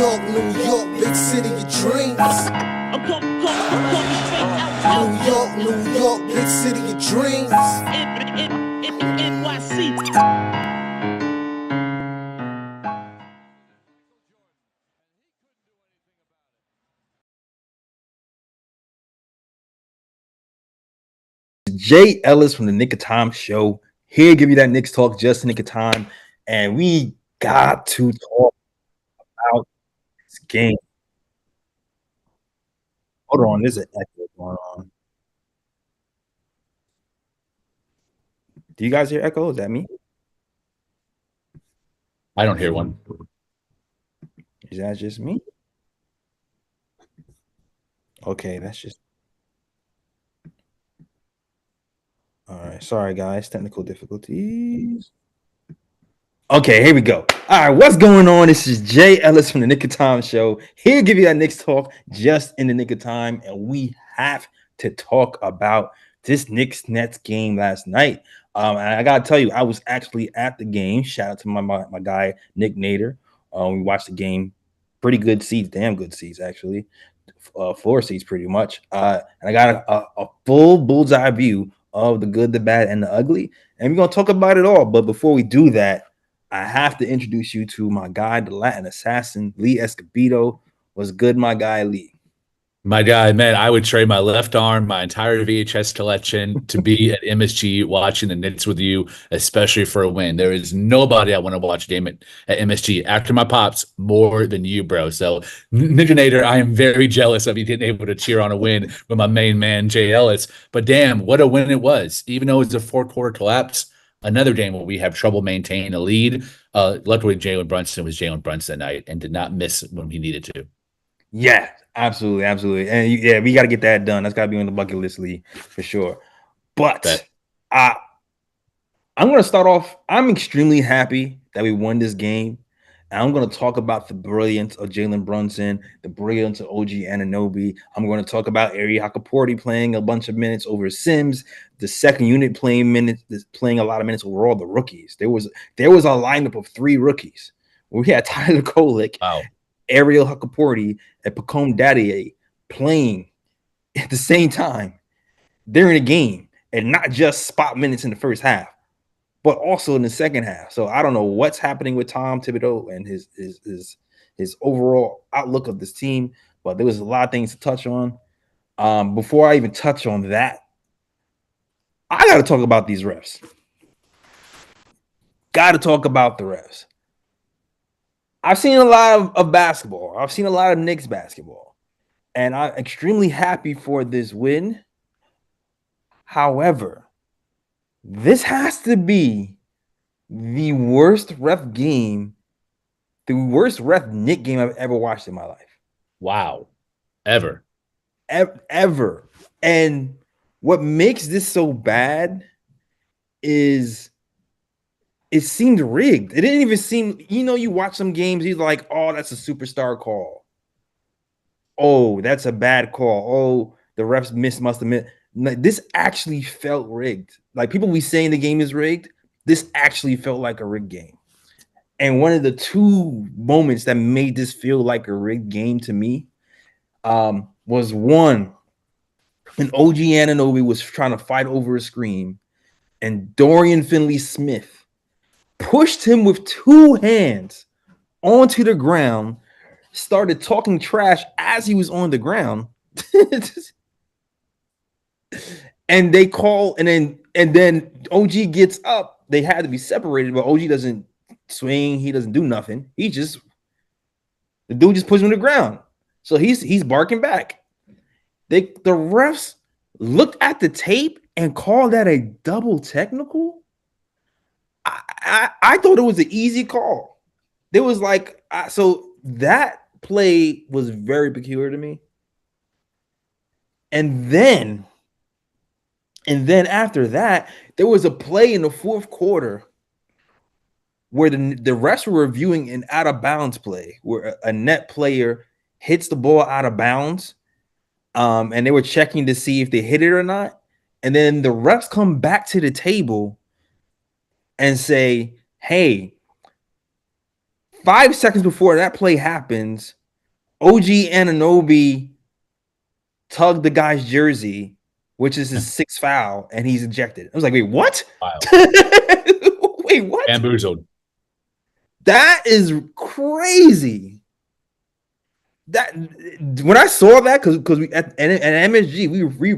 New York, big city of dreams. New York, big city of dreams. NYC. Jay Ellis from the Nick of Time show here to give you that Knicks talk just in Nick of Time, and we got to talk about this game. Hold on, there's an echo going on. Do you guys hear echo? Is that me? I don't hear one. Is that just me? Okay, that's just. All right, sorry guys, technical difficulties. Okay, here we go. All right, what's going on? This is Jay Ellis from the Nick of Time show. Here to give you that Knicks talk just in the nick of time, and we have to talk about this Knicks Nets game last night. And I gotta tell you, I was actually at the game. Shout out to my guy Nick Nader. We watched the game. Pretty good seats, damn good seats actually. Floor seats pretty much. And I got a full bullseye view of the good, the bad, and the ugly. And we're gonna talk about it all. But before we do that, I have to introduce you to my guy, the Latin assassin, Lee Escobedo. What's good, my guy, Lee? My guy, man, I would trade my left arm, my entire VHS collection to be at MSG watching the Knicks with you, especially for a win. There is nobody I want to watch a game at MSG after my pops more than you, bro. So, Nickinator, I am very jealous of you getting able to cheer on a win with my main man, Jay Ellis. But damn, what a win it was. Even though it was a four-quarter collapse, another game where we have trouble maintaining a lead. Luckily, Jalen Brunson was Jalen Brunson that night and did not miss when he needed to. Yeah, absolutely. And yeah, we got to get that done. That's got to be on the bucket list, Lee, for sure. But I'm going to start off. I'm extremely happy that we won this game. And I'm going to talk about the brilliance of Jalen Brunson, the brilliance of OG Anunoby. I'm going to talk about Ari Hukporti playing a bunch of minutes over Sims, the second unit playing a lot of minutes over all the rookies. There was a lineup of 3 rookies. We had Tyler Kolek, Wow, Ariel Hukporti, and Pacome Dadier playing at the same time during the game, and not just spot minutes in the first half, but also in the second half. So I don't know what's happening with Tom Thibodeau and his overall outlook of this team, but there was a lot of things to touch on. Before I even touch on that, I got to talk about these refs. Got to talk about the refs. I've seen a lot of basketball. I've seen a lot of Knicks basketball, and I'm extremely happy for this win. However, this has to be the worst ref game, the worst ref Knick game I've ever watched in my life. wow, ever. Ever. And what makes this so bad is it seemed rigged. It didn't even seem, you watch some games, he's like, oh, that's a superstar call. Oh, that's a bad call. Oh, the refs must have missed. This actually felt rigged. Like, people be saying the game is rigged. This actually felt like a rigged game. And one of the 2 moments that made this feel like a rigged game to me was one, when OG Anunoby was trying to fight over a screen, and Dorian Finley-Smith pushed him with 2 hands onto the ground, started talking trash as he was on the ground. And they call, and then OG gets up. They had to be separated, but OG doesn't swing. He doesn't do nothing. The dude just pushes him to the ground. So he's barking back. The refs looked at the tape and called that a double technical. I thought it was an easy call. There was so that play was very peculiar to me. And then after that, there was a play in the 4th quarter where the refs were reviewing an out of bounds play where a net player hits the ball out of bounds, and they were checking to see if they hit it or not. And then the refs come back to the table and say, hey, 5 seconds before that play happens, OG Anunoby tugged the guy's jersey, which is his sixth foul, and he's ejected. I was like, wait, what? Wild. Wait, what? Bamboozled. That is crazy. That when I saw that, because we at MSG,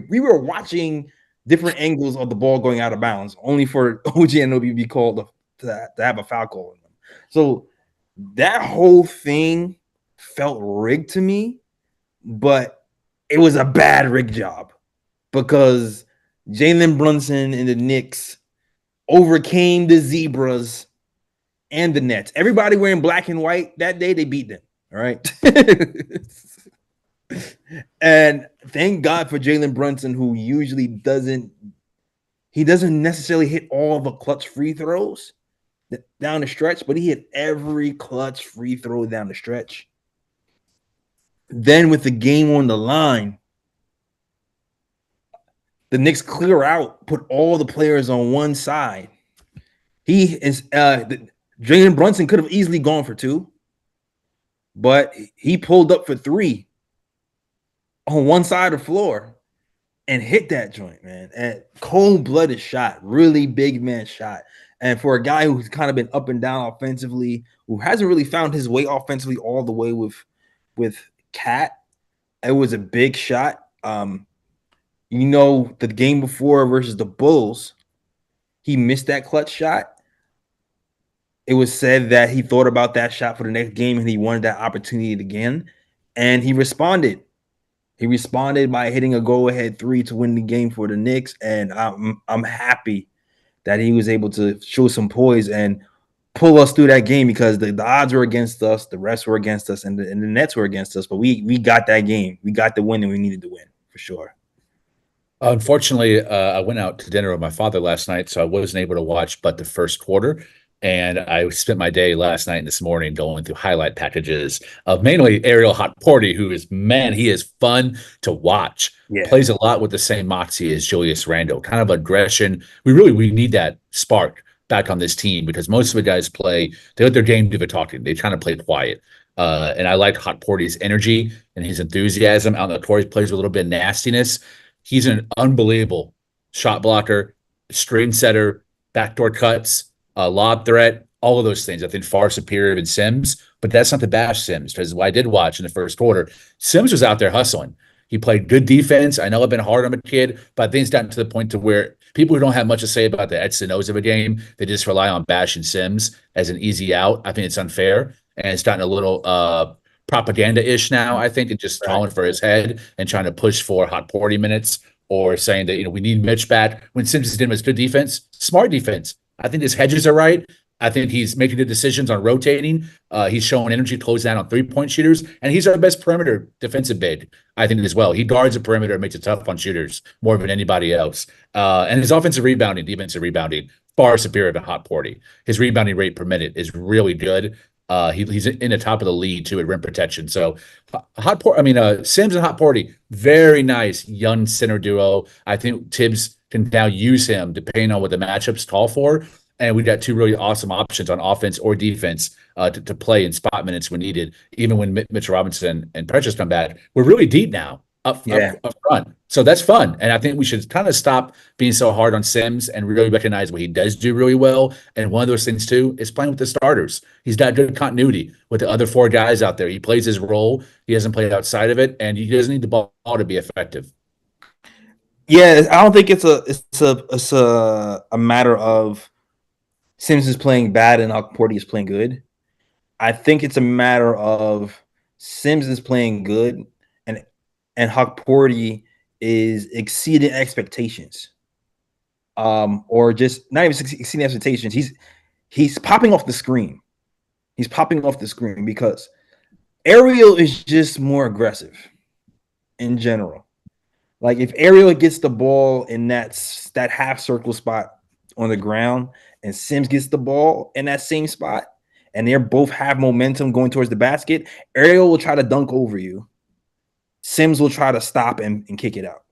we were watching different angles of the ball going out of bounds, only for OG Anunoby to be called to have a foul call in them. So that whole thing felt rigged to me, but it was a bad rig job because Jalen Brunson and the Knicks overcame the Zebras and the Nets. Everybody wearing black and white that day, they beat them. All right. And thank God for Jalen Brunson, who usually doesn't necessarily hit all the clutch free throws down the stretch, but he hit every clutch free throw down the stretch. Then with the game on the line, the Knicks clear out, put all the players on one side. Jalen Brunson could have easily gone for 2, but he pulled up for 3 on one side of the floor and hit that joint, man. And cold-blooded shot, really big man shot. And for a guy who's kind of been up and down offensively, who hasn't really found his way offensively all the way with Cat, it was a big shot. The game before versus the Bulls, he missed that clutch shot. It was said that he thought about that shot for the next game and he wanted that opportunity again. And he responded. He responded by hitting a go-ahead 3 to win the game for the Knicks. And I'm happy that he was able to show some poise and pull us through that game because the odds were against us, the refs were against us, and the Nets were against us. But we got that game. We got the win and we needed to win for sure. Unfortunately, I went out to dinner with my father last night, so I wasn't able to watch but the first quarter. And I spent my day last night and this morning going through highlight packages of mainly Ariel Hukporti, who is, man, he is fun to watch. Yeah. Plays a lot with the same moxie as Julius Randle, kind of aggression. We need that spark back on this team because most of the guys they let their game do the talking. They kind of play quiet. And I like Hukporti's energy and his enthusiasm out on the court. He plays with a little bit of nastiness. He's an unbelievable shot blocker, screen setter, backdoor cuts, lob threat, all of those things. I think far superior than Sims, but that's not to bash Sims because what I did watch in the first quarter, Sims was out there hustling. He played good defense. I know I've been hard on the kid, but I think it's gotten to the point to where people who don't have much to say about the X's and O's of a game, they just rely on bashing Sims as an easy out. I think it's unfair, and it's gotten a little propaganda-ish now, I think, and just calling for his head and trying to push for hot 40 minutes or saying that, we need Mitch back when Sims is doing his good defense, smart defense. I think his hedges are right. I think he's making good decisions on rotating. He's showing energy to close down on three-point shooters, and he's our best perimeter defensive big, I think, as well. He guards the perimeter and makes it tough on shooters more than anybody else. And his offensive rebounding, defensive rebounding, far superior to Hukporti. His rebounding rate per minute is really good. He's in the top of the league, too, at rim protection. So Sims and Hukporti, very nice young center duo. I think Tibbs can now use him depending on what the matchups call for. And we got 2 really awesome options on offense or defense to play in spot minutes when needed. Even when Mitchell Robinson and Precious come back, we're really deep now up front. So that's fun. And I think we should kind of stop being so hard on Sims and really recognize what he does do really well. And one of those things, too, is playing with the starters. He's got good continuity with the other 4 guys out there. He plays his role. He hasn't played outside of it, and he doesn't need the ball to be effective. Yeah, I don't think it's a matter of Sims is playing bad and Hukporti is playing good. I think it's a matter of Sims is playing good and Hukporti is exceeding expectations. Or just not even exceeding expectations. He's popping off the screen. He's popping off the screen because Ariel is just more aggressive in general. Like if Ariel gets the ball in that half circle spot on the ground and Sims gets the ball in that same spot and they both have momentum going towards the basket, Ariel will try to dunk over you. Sims will try to stop and kick it out.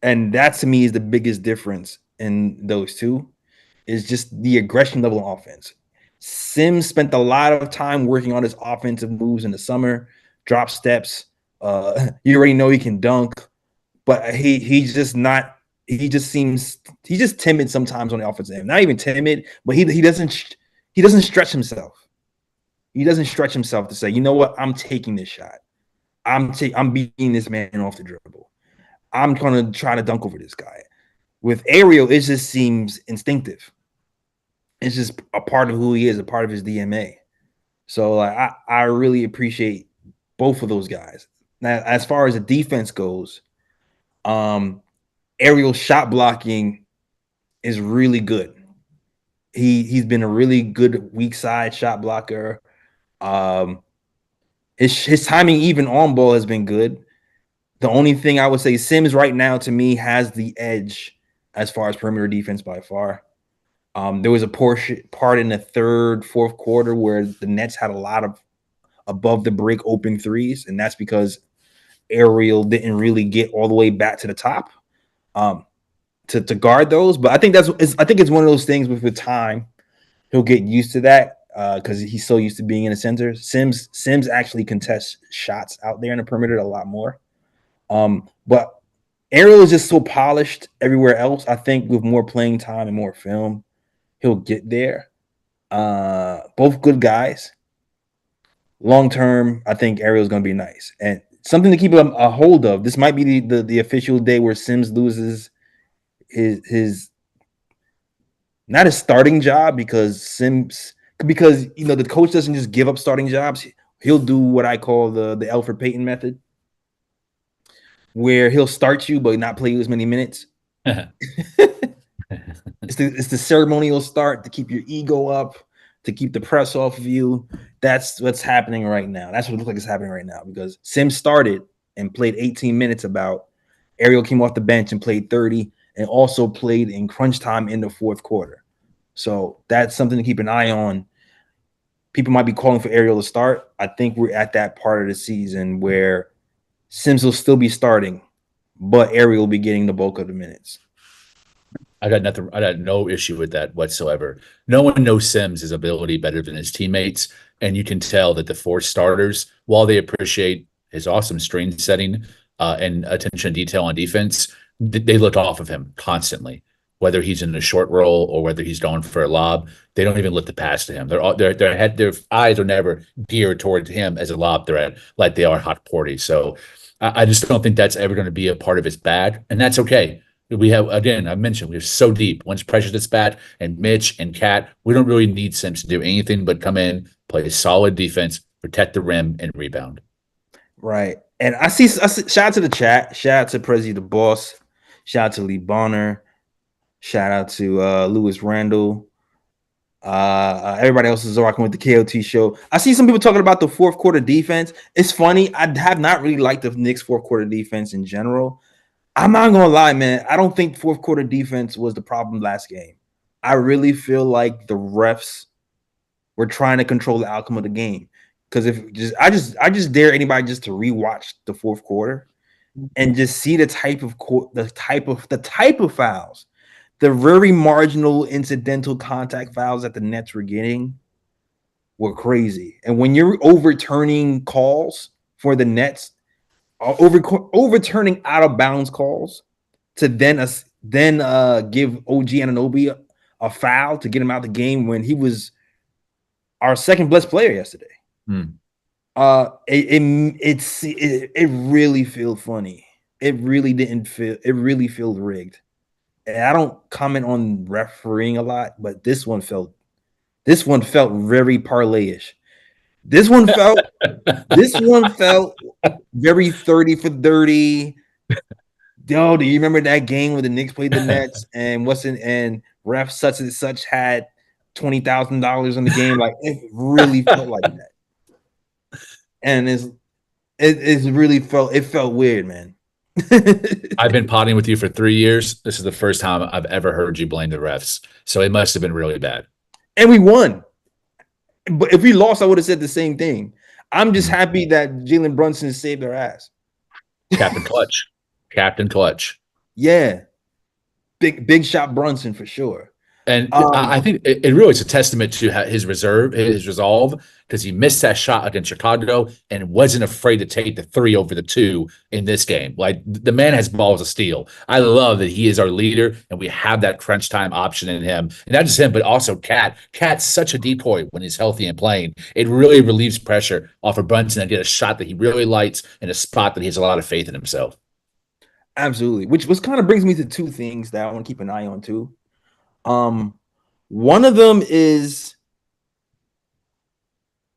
And that to me is the biggest difference in those two is just the aggression level of offense. Sims spent a lot of time working on his offensive moves in the summer, drop steps. You already know he can dunk, but he's just not. He just seems he's just timid sometimes on the offensive end. Not even timid, but he doesn't stretch himself. He doesn't stretch himself to say, you know what, I'm taking this shot. I'm beating this man off the dribble. I'm gonna try to dunk over this guy. With Ariel, it just seems instinctive. It's just a part of who he is, a part of his DMA. So like, I really appreciate both of those guys. Now, as far as the defense goes, Ariel's shot blocking is really good. He's been a really good weak side shot blocker. His timing even on ball has been good. The only thing I would say, Sims right now to me has the edge as far as perimeter defense by far. There was a part in the third, fourth quarter where the Nets had a lot of above the break open threes, and that's because Ariel didn't really get all the way back to the top to guard those. But I think it's one of those things with time he'll get used to that because he's so used to being in the center. Sims actually contests shots out there in the perimeter a lot more. But Ariel is just so polished everywhere else. I think with more playing time and more film, he'll get there. Both good guys. Long term, I think Ariel's going to be nice. And something to keep a hold of. This might be the official day where Sims loses his not his starting job because the coach doesn't just give up starting jobs. He'll do what I call the Alfred Payton method, where he'll start you but not play you as many minutes. It's the ceremonial start to keep your ego up, to keep the press off of you. That's what's happening right now. That's what it looks like it's happening right now because Sims started and played 18 minutes about. Ariel came off the bench and played 30 and also played in crunch time in the fourth quarter. So that's something to keep an eye on. People might be calling for Ariel to start. I think we're at that part of the season where Sims will still be starting, but Ariel will be getting the bulk of the minutes. I got no issue with that whatsoever. No one knows Sims' ability better than his teammates, and you can tell that the four starters, while they appreciate his awesome screen setting and attention to detail on defense, they look off of him constantly. Whether he's in a short roll or whether he's going for a lob, they don't even look the pass to him. Their eyes are never geared towards him as a lob threat like they are Hukporti. So I just don't think that's ever going to be a part of his bag, and that's okay. We have, again, I mentioned, we're so deep. Once Precious gets back and Mitch and Cat, we don't really need Sims to do anything but come in, play a solid defense, protect the rim, and rebound. Right. And I see shout out to the chat. Shout out to Prezi the Boss. Shout out to Lee Bonner. Shout out to Lewis Randall. Everybody else is rocking with the KOT show. I see some people talking about the fourth quarter defense. It's funny. I have not really liked the Knicks fourth quarter defense in general. I'm not gonna lie, man. I don't think fourth quarter defense was the problem last game. I really feel like the refs were trying to control the outcome of the game. Because I just dare anybody just to rewatch the fourth quarter and just see the type of fouls, the very marginal incidental contact fouls that the Nets were getting were crazy. And when you're overturning calls for the Nets, overturning out of bounds calls to then give OG Anunoby a foul to get him out of the game when he was our second best player yesterday. It really feels funny. It really feels rigged. And I don't comment on refereeing a lot, but this one felt very parlay-ish. This one felt very 30 for 30. Yo, do you remember that game when the Knicks played the Nets and ref such and such had $20,000 on the game? Like it really felt like that. And it felt weird, man. I've been potting with you for 3 years. This is the first time I've ever heard you blame the refs. So it must have been really bad. And we won. But if we lost, I would have said the same thing. I'm just happy that Jalen Brunson saved our ass. Captain Clutch. Yeah. Big shot Brunson for sure. And I Um, think it really is a testament to his resolve, because he missed that shot against Chicago and wasn't afraid to take the three over the two in this game. Like, the man has balls of steel. I love that he is our leader and we have that crunch time option in him. And not just him, but also Cat. Cat's such a decoy when he's healthy and playing. It really relieves pressure off of Brunson and get a shot that he really likes in a spot that he has a lot of faith in himself. Absolutely. Which kind of brings me to two things that I want to keep an eye on too. Um, One of them is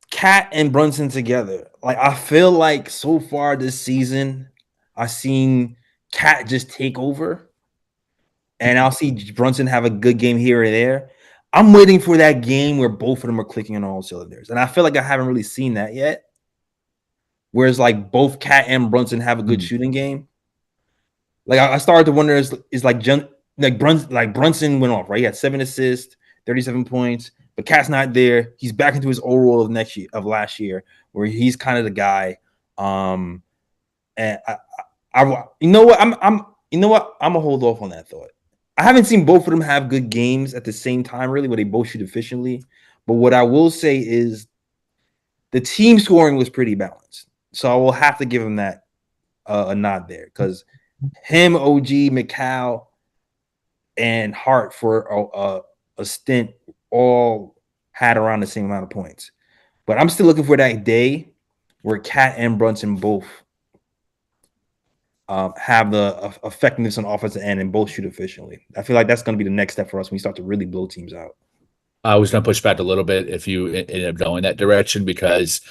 Cat and Brunson together. Like, I feel like so far this season, I've seen Cat just take over, and I'll see Brunson have a good game here or there. I'm waiting for that game where both of them are clicking on all cylinders, and I feel like I haven't really seen that yet. Whereas like both Cat and Brunson have a good Mm. shooting game. Like, I started to wonder is like Brunson went off, right? He had 7 assists, 37 points, but Cat's not there. He's back into his old role of last year, where he's kind of the guy. Um, and you know what, I'm gonna hold off on that thought. I haven't seen both of them have good games at the same time, really, where they both shoot efficiently. But what I will say is the team scoring was pretty balanced, so I will have to give him that a nod there, because him, OG, McCall, and Hart for a stint all had around the same amount of points. But I'm still looking for that day where Cat and Brunson both have the effectiveness on offensive end and both shoot efficiently. I feel like that's going to be the next step for us when we start to really blow teams out. I was going to push back a little bit if you ended up going that direction, because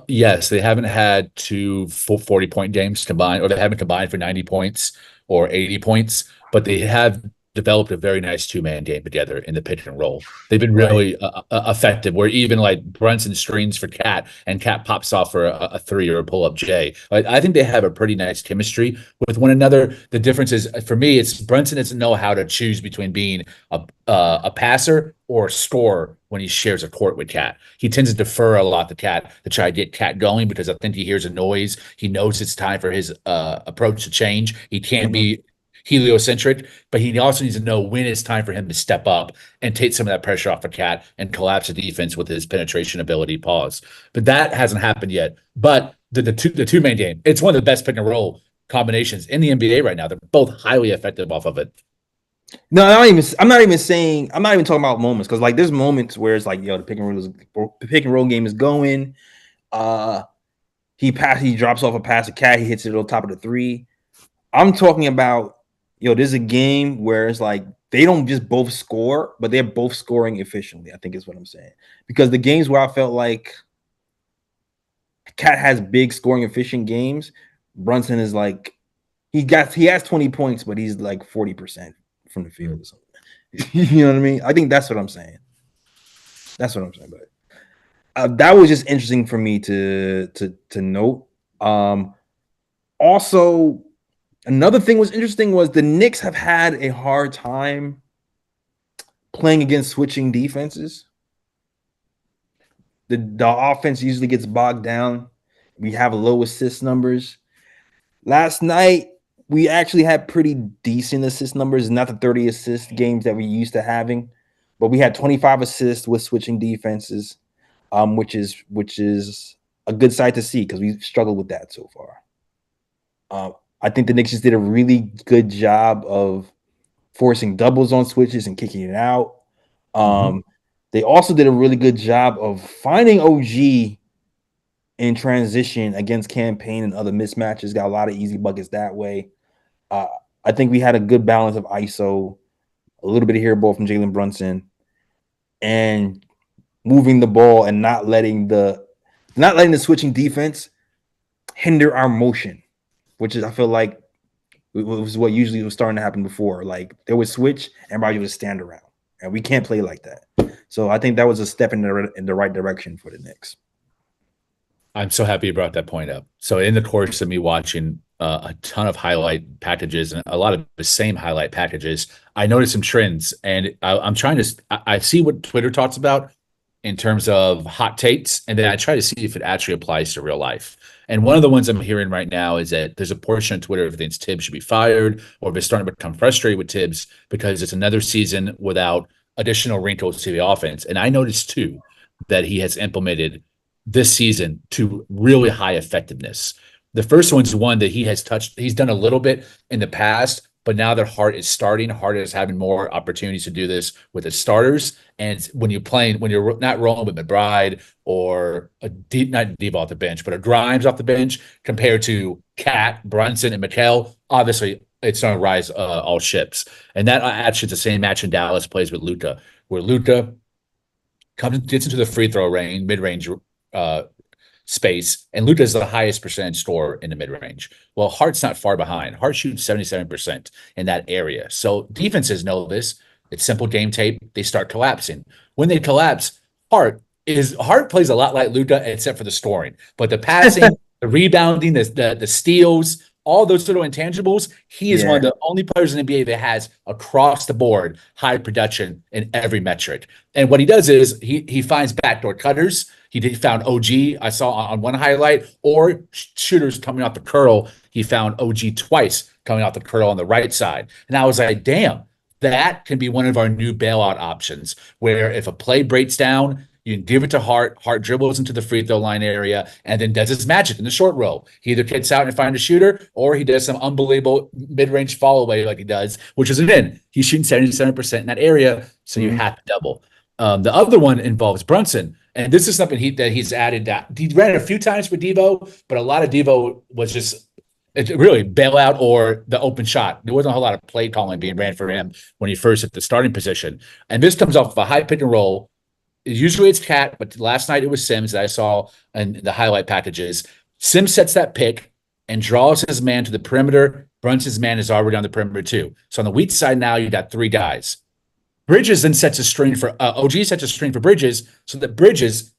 yes, they haven't had two full 40-point games combined, or they haven't combined for 90 points or 80 points, but they have developed a very nice two-man game together in the pick and roll. They've been Right. really effective, where even like Brunson screens for Cat and Cat pops off for a three or a pull-up J. Like, I think they have a pretty nice chemistry with one another. The difference is, for me, it's Brunson doesn't know how to choose between being a passer or a scorer when he shares a court with Cat. He tends to defer a lot to Cat to try to get Cat going, because I think he hears a noise. He knows it's time for his approach to change. He can't Mhm. be heliocentric, but he also needs to know when it's time for him to step up and take some of that pressure off of Cat and collapse the defense with his penetration ability. Pause. But that hasn't happened yet. But the two main game, it's one of the best pick and roll combinations in the NBA right now. They're both highly effective off of it. No, I'm not even talking about moments, because like there's moments where it's like, yo, the pick and roll game is going. Uh, he drops off a pass to Cat, he hits it on top of the three. I'm talking about, yo, there's a game where it's like they don't just both score, but they're both scoring efficiently, I think is what I'm saying. Because the games where I felt like Cat has big scoring efficient games, Brunson is like he has 20 points, but he's like 40% from the field or something. You know what I mean? I think that's what I'm saying. That's what I'm saying. But that was just interesting for me to note. Um, Also, another thing was interesting was the Knicks have had a hard time playing against switching defenses. The offense usually gets bogged down. We have low assist numbers. Last night, we actually had pretty decent assist numbers, not the 30 assist games that we used to having, but we had 25 assists with switching defenses, which is a good sight to see, because we've struggled with that so far. I think the Knicks just did a really good job of forcing doubles on switches and kicking it out. Mhm. Um, they also did a really good job of finding OG in transition against campaign and other mismatches. Got a lot of easy buckets that way. Uh, I think we had a good balance of ISO, a little bit of here ball from Jalen Brunson, and moving the ball and not letting the switching defense hinder our motion, which is, I feel like, it was what usually was starting to happen before. Like, they would switch, everybody would stand around, and we can't play like that. So I think that was a step in the right direction for the Knicks. I'm so happy you brought that point up. So, in the course of me watching a ton of highlight packages and a lot of the same highlight packages, I noticed some trends, and I'm trying to. I see what Twitter talks about, in terms of hot takes, and then I try to see if it actually applies to real life. And one of the ones I'm hearing right now is that there's a portion of Twitter that thinks Tibbs should be fired, or is starting to become frustrated with Tibbs because it's another season without additional wrinkles to the offense. And I noticed too that he has implemented this season to really high effectiveness. The first one's one that he's done a little bit in the past, but now that Hart is starting, Hart is having more opportunities to do this with his starters. And when you're not rolling with McBride or not Devo off the bench, but a Grimes off the bench compared to Cat, Brunson, and Mikal, obviously it's going to rise all ships. And that actually is the same match in Dallas plays with Luka, where Luka gets into the free throw range, mid-range space, and Luka is the highest percentage scorer in the mid-range. Well, Hart's not far behind. Hart shoots 77% in that area. So defenses know this. It's simple game tape. They start collapsing. When they collapse, Hart plays a lot like Luka, except for the scoring. But the passing, the rebounding, the steals, all those little intangibles, he is one of the only players in the NBA that has across the board high production in every metric. And what he does is he finds backdoor cutters. He found OG, I saw on one highlight, or shooters coming off the curl. He found OG twice coming off the curl on the right side. And I was like, damn, that can be one of our new bailout options, where if a play breaks down, you can give it to Hart. Hart dribbles into the free throw line area and then does his magic in the short roll. He either gets out and finds a shooter, or he does some unbelievable mid-range fall away like he does, which is an in. He's shooting 77% in that area, so you have to double. The other one involves Brunson, and this is something that he's added. That he ran it a few times with Devo, but a lot of Devo was just really bailout or the open shot. There wasn't a whole lot of play calling being ran for him when he first hit the starting position. And this comes off of a high pick and roll. Usually it's Cat, but last night it was Sims that I saw in the highlight packages. Sims sets that pick and draws his man to the perimeter. Brunson's man is already on the perimeter too. So on the weak side now, you got three guys. Bridges then sets a screen for OG sets a screen for Bridges, so that Bridges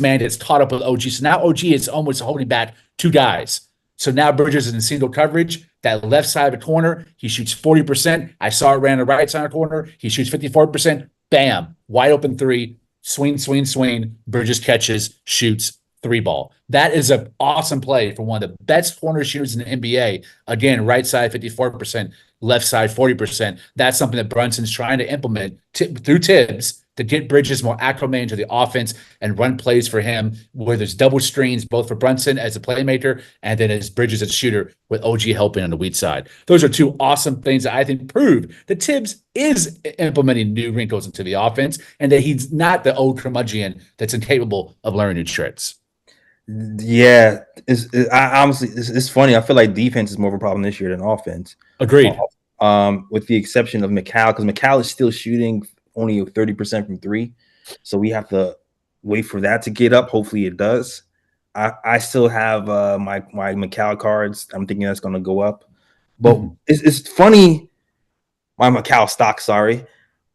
man gets caught up with OG. So now OG is almost holding back two guys. So now Bridges is in single coverage. That left side of the corner, he shoots 40%. I saw it ran the right side of the corner. He shoots 54%. Bam, wide open three. Swing, swing, swing. Bridges catches, shoots, three ball. That is an awesome play for one of the best corner shooters in the NBA. Again, right side 54%, left side 40%. That's something that Brunson's trying to implement through Tibbs to get Bridges more acclimated to the offense and run plays for him where there's double screens, both for Brunson as a playmaker and then as Bridges as a shooter with OG helping on the weak side. Those are two awesome things that I think prove that Tibbs is implementing new wrinkles into the offense and that he's not the old curmudgeon that's incapable of learning new tricks. Yeah, it's funny. I feel like defense is more of a problem this year than offense. Agreed. With the exception of Mikal, because Mikal is still shooting only 30% from three. So we have to wait for that to get up. Hopefully it does. I still have my Mikal cards. I'm thinking that's going to go up. But it's funny. My Mikal stock, sorry.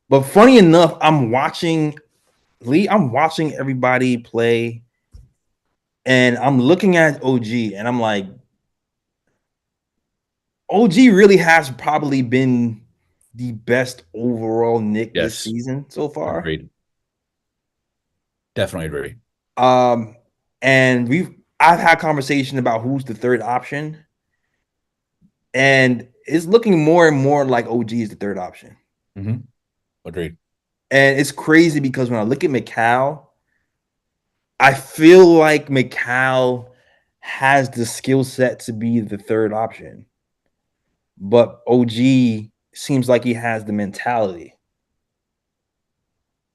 But funny enough, I'm watching everybody play. And I'm looking at OG and I'm like, OG really has probably been the best overall Knick this season so far. Agreed. Definitely agree. And I've had conversation about who's the third option. And it's looking more and more like OG is the third option. Agreed. And it's crazy because when I look at Mikal, I feel like Mikal has the skill set to be the third option. But OG seems like he has the mentality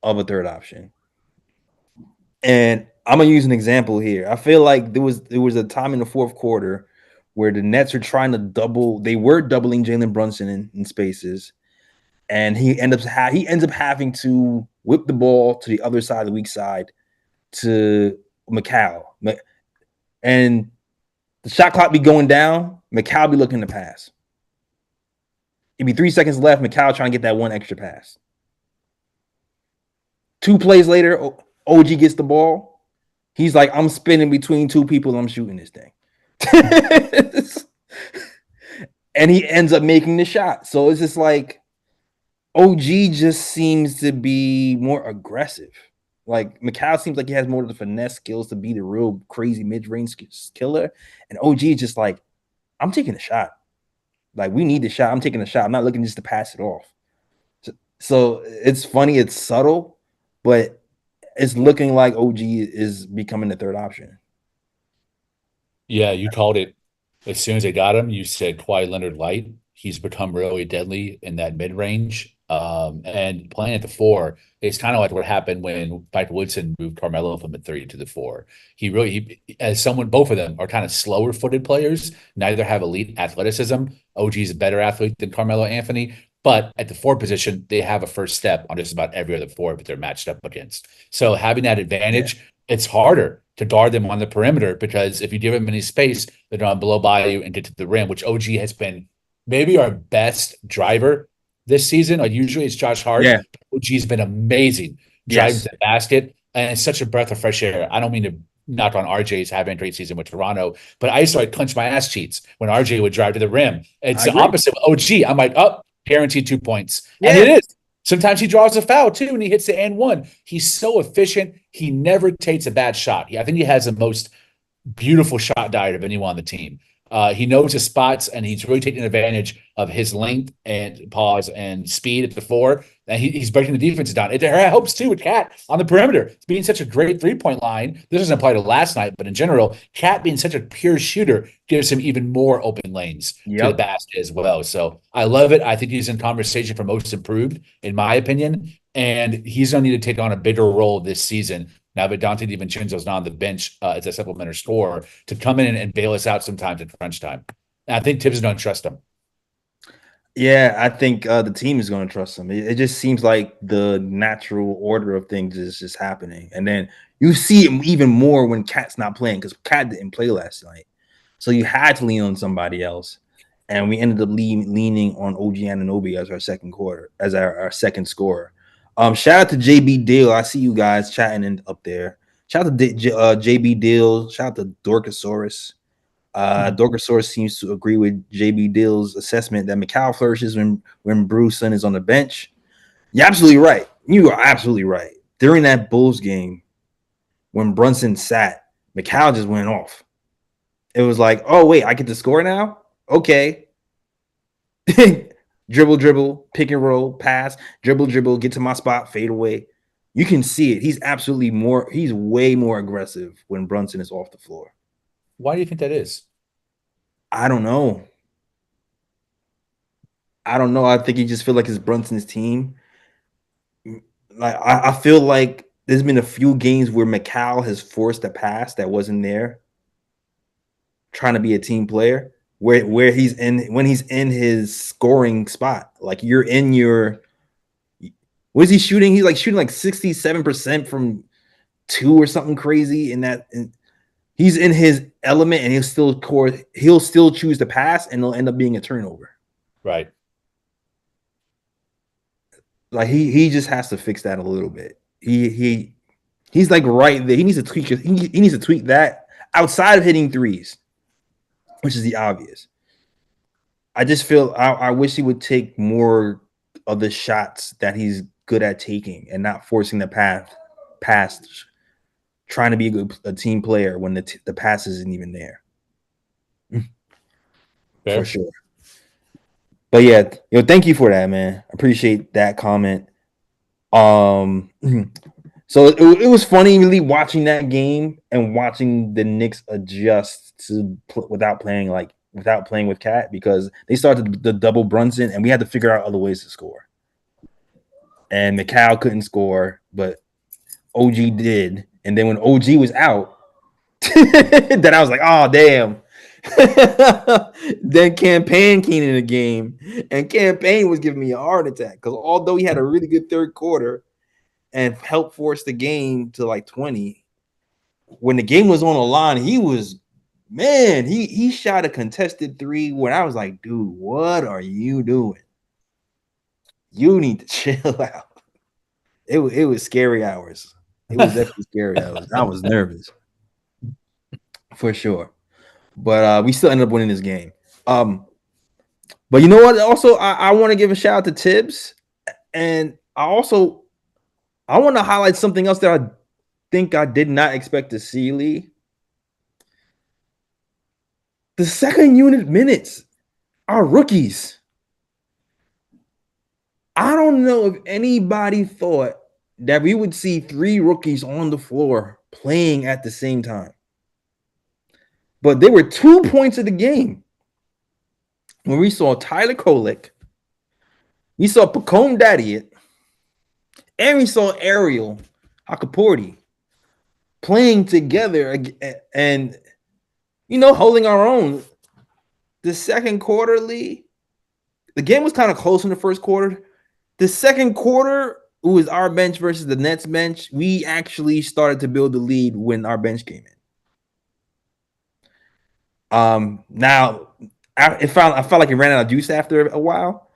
of a third option. And I'm going to use an example here. I feel like there was a time in the fourth quarter where the Nets are trying to they were doubling Jalen Brunson in spaces. And he ends up having to whip the ball to the other side, the weak side, to Mikal. And the shot clock be going down, Mikal be looking to pass. It'd be 3 seconds left, Mikal trying to get that one extra pass. 2 plays later, OG gets the ball. He's like, I'm spinning between two people, I'm shooting this thing. And he ends up making the shot. So it's just like OG just seems to be more aggressive. Like Macau seems like he has more of the finesse skills to be the real crazy mid-range killer, and OG is just like, I'm taking a shot. Like we need the shot. I'm taking a shot. I'm not looking just to pass it off. So it's funny. It's subtle, but it's looking like OG is becoming the third option. Yeah, you called it as soon as they got him. You said Kawhi Leonard light. He's become really deadly in that mid range. And playing at the four, it's kind of like what happened when Mike Woodson moved Carmelo from the three to the four. As someone, both of them are kind of slower footed players. Neither have elite athleticism. OG is a better athlete than Carmelo Anthony. But at the four position, they have a first step on just about every other four that they're matched up against. So having that advantage, it's harder to guard them on the perimeter because if you give them any space, they're going to blow by you and get to the rim, which OG has been maybe our best driver this season. Like usually it's Josh Hart. Yeah. OG's been amazing driving to the basket, and it's such a breath of fresh air. I don't mean to knock on RJ's having a great season with Toronto, but I used to like clench my ass cheeks when RJ would drive to the rim. It's the opposite of OG. I'm like, oh, guaranteed 2 points. Yeah. And it is. Sometimes he draws a foul too, and he hits the and one. He's so efficient. He never takes a bad shot. I think he has the most beautiful shot diet of anyone on the team. He knows his spots, and he's really taking advantage of his length and pause and speed at the four. And he's breaking the defense down. It helps too with Cat on the perimeter. It's being such a great three-point line. This doesn't apply to last night, but in general, Cat being such a pure shooter gives him even more open lanes to the basket as well. So I love it. I think he's in conversation for most improved, in my opinion. And he's going to need to take on a bigger role this season now that Dante DiVincenzo's not on the bench as a supplementary scorer to come in and bail us out sometimes at crunch time. And I think Tibbs don't trust him. Yeah, I think the team is going to trust him. It just seems like the natural order of things is just happening. And then you see it even more when Cat's not playing because Cat didn't play last night. So you had to lean on somebody else. And we ended up leaning on OG Anunoby as our second quarter, as our second scorer. Shout out to JB Deal. I see you guys chatting up there. Shout out to JB Deal. Shout out to Dorkasaurus. Dorkasaurus seems to agree with JB Deal's assessment that Macau flourishes when Brunson is on the bench. You're absolutely right. You are absolutely right. During that Bulls game, when Brunson sat, Macau just went off. It was like, oh, wait, I get to score now? Okay. Dribble, pick and roll, pass, dribble, get to my spot, fade away. You can see it. He's way more aggressive when Brunson is off the floor. Why do you think that is? I don't know. I think he just feel like it's Brunson's team. Like I feel like there's been a few games where Macau has forced a pass that wasn't there, trying to be a team player. Where he's when he's in his scoring spot, like you're in your, what is he shooting? He's like shooting like 67% from two or something crazy in that. And he's in his element and he'll still choose to pass and it'll end up being a turnover. Right. Like he just has to fix that a little bit. He's like right there. He needs to tweak it. He needs to tweak that outside of hitting threes, which is the obvious. I just feel I wish he would take more of the shots that he's good at taking and not forcing the path past trying to be a team player when the pass isn't even there. For sure. But yeah, thank you for that, man. I appreciate that comment. So it was funny really watching that game and watching the Knicks adjust to without playing with Cat because they started the double Brunson and we had to figure out other ways to score. And Macau couldn't score, but OG did. And then when OG was out, then I was like, oh damn. Then Campaign came in the game, and Campaign was giving me a heart attack because although he had a really good third quarter and helped force the game to like 20, when the game was on the line, he shot a contested three when I was like, dude, what are you doing? You need to chill out. It was scary hours. It was definitely scary hours. I was nervous for sure. But we still ended up winning this game. But you know what? Also, I want to give a shout out to Tibbs. And I want to highlight something else that think I did not expect to see, Lee. The second unit minutes are rookies. I don't know if anybody thought that we would see 3 rookies on the floor playing at the same time. But there were 2 points of the game when we saw Tyler Kolek, we saw Pacome Daddiot, and we saw Ariel Hukporti playing together and, holding our own. The second quarter, Lee, the game was kind of close in the first quarter. The second quarter, it was our bench versus the Nets bench. We actually started to build the lead when our bench came in. Now I felt like it ran out of juice after a while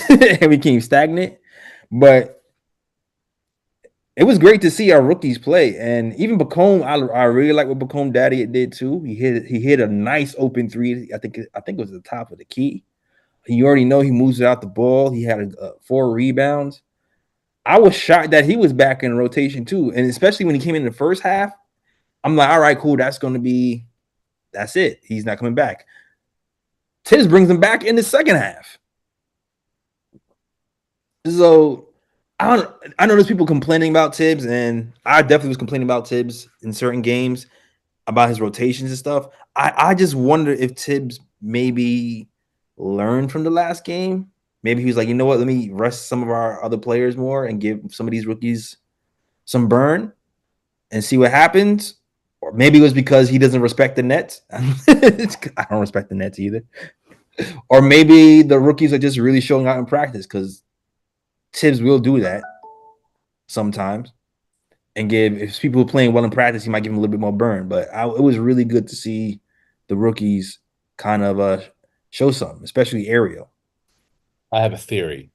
and we became stagnant. But it was great to see our rookies play, and even Bacone. I really like what Bacone Daddy did too. He hit a nice open three. I think it was the top of the key. You already know he moves it out the ball. He had 4 rebounds. I was shocked that he was back in rotation too, and especially when he came in the first half. I'm like, all right, cool. That's it. He's not coming back. Tibbs brings him back in the second half. So I know there's people complaining about Tibbs, and I definitely was complaining about Tibbs in certain games about his rotations and stuff. I just wonder if Tibbs maybe learned from the last game. Maybe he was like, you know what, let me rest some of our other players more and give some of these rookies some burn and see what happens. Or maybe it was because he doesn't respect the Nets. I don't respect the Nets either. Or maybe the rookies are just really showing out in practice because Tibbs will do that sometimes and if people are playing well in practice, he might give them a little bit more burn. But it was really good to see the rookies kind of show something, especially Ariel. I have a theory.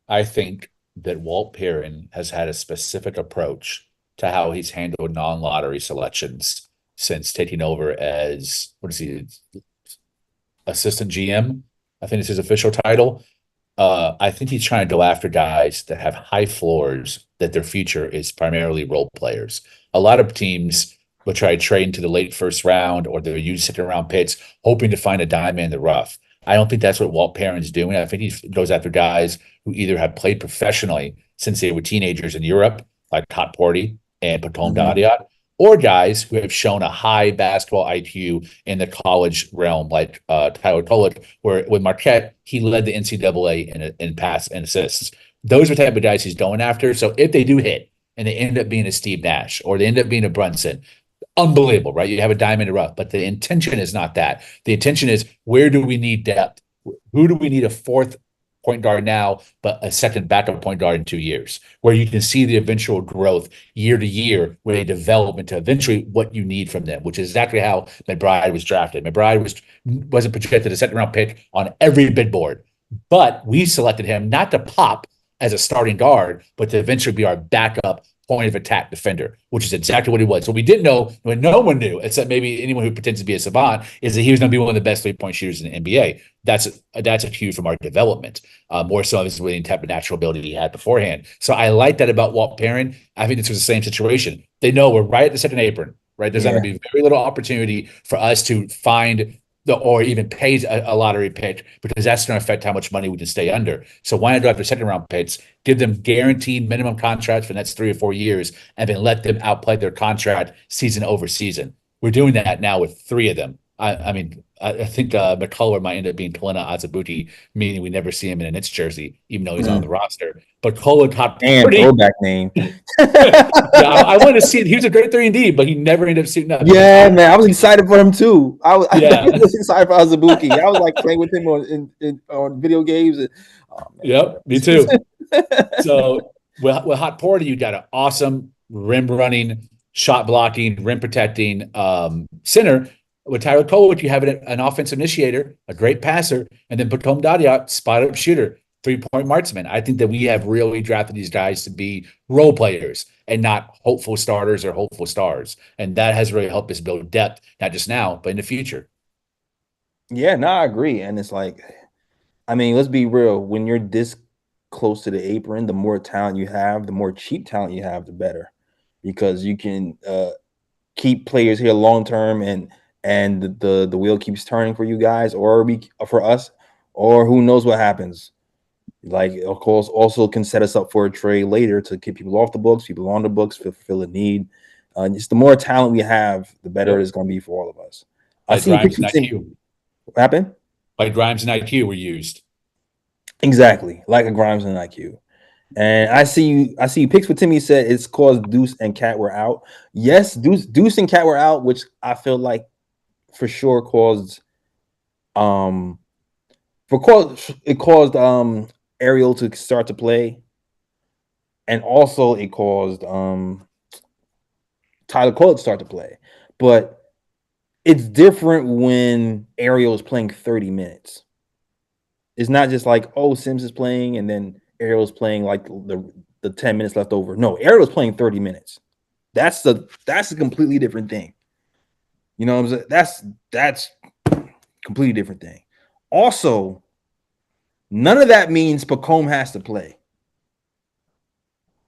I think that Walt Perrin has had a specific approach to how he's handled non-lottery selections since taking over as, what is he, assistant GM? I think it's his official title. I think he's trying to go after guys that have high floors, that their future is primarily role players. A lot of teams will try to trade into the late first round, or they'll use second round picks, hoping to find a diamond in the rough. I don't think that's what Walt Perrin's doing. I think he goes after guys who either have played professionally since they were teenagers in Europe, like Hukporti and Pacome Daddiot, or guys who have shown a high basketball IQ in the college realm, like Tyler Kolek, where with Marquette, he led the NCAA in pass and assists. Those are the type of guys he's going after. So if they do hit and they end up being a Steve Nash or they end up being a Brunson, unbelievable, right? You have a diamond in the rough, but the intention is not that. The intention is, where do we need depth? Who do we need a fourth point guard now, but a second backup point guard in 2 years, where you can see the eventual growth year to year, where they develop into eventually what you need from them, which is exactly how McBride was drafted. McBride wasn't projected a second round pick on every bid board, but we selected him not to pop as a starting guard, but to eventually be our backup point of attack defender, which is exactly what he was. What we didn't know, when no one knew, except maybe anyone who pretends to be a savant, is that he was going to be one of the best 3-point shooters in the NBA. That's a cue from our development, more so than the type of natural ability he had beforehand. So I like that about Walt Perrin. I think this was the same situation. They know we're right at the second apron, right? There's going to be very little opportunity for us to find or even pay a lottery pick, because that's going to affect how much money we can stay under. So why not go after second round picks, give them guaranteed minimum contracts for the next 3 or 4 years, and then let them outplay their contract season over season. We're doing that now with 3 of them. I think McCullough might end up being Kalina Azabuti, meaning we never see him in a Knicks jersey, even though he's on the roster. But Cole got pretty throwback name. I wanted to see it. He was a great 3-and-D, but he never ended up suiting up. Yeah, man, I was excited for him too. I was excited for Azabuki. I was like playing with him on video games. Yep, me too. So with Hukporti, you got an awesome rim running, shot blocking, rim protecting center. With Tyler Kolek, you have an offensive initiator, a great passer, and then Pacome Daddiot, spot up shooter, 3-point marksman. I think that we have really drafted these guys to be role players and not hopeful starters or hopeful stars. And that has really helped us build depth, not just now, but in the future. Yeah, no, I agree. And it's like, I mean, let's be real. When you're this close to the apron, the more talent you have, the more cheap talent you have, the better. because you can keep players here long term, and the wheel keeps turning for you guys, or for us, or who knows what happens. Like, of course, also can set us up for a trade later to keep people off the books, people on the books, fulfill a need. Just the more talent we have, the better it's going to be for all of us. I Like see Grimes and pictures. IQ. What happened? Like Grimes and IQ were used. Exactly, like a Grimes and IQ. And I see picks with Timmy said it's caused Deuce and Cat were out. Yes, Deuce and Cat were out, which I feel like for sure caused it caused Ariel to start to play, and also it caused Tyler Cole to start to play. But it's different when Ariel is playing 30 minutes. It's not just like, oh, Sims is playing and then Ariel's playing like the 10 minutes left over. No, Ariel's playing 30 minutes. That's a completely different thing. You know what I'm saying? That's completely different thing. Also, none of that means Pacome has to play.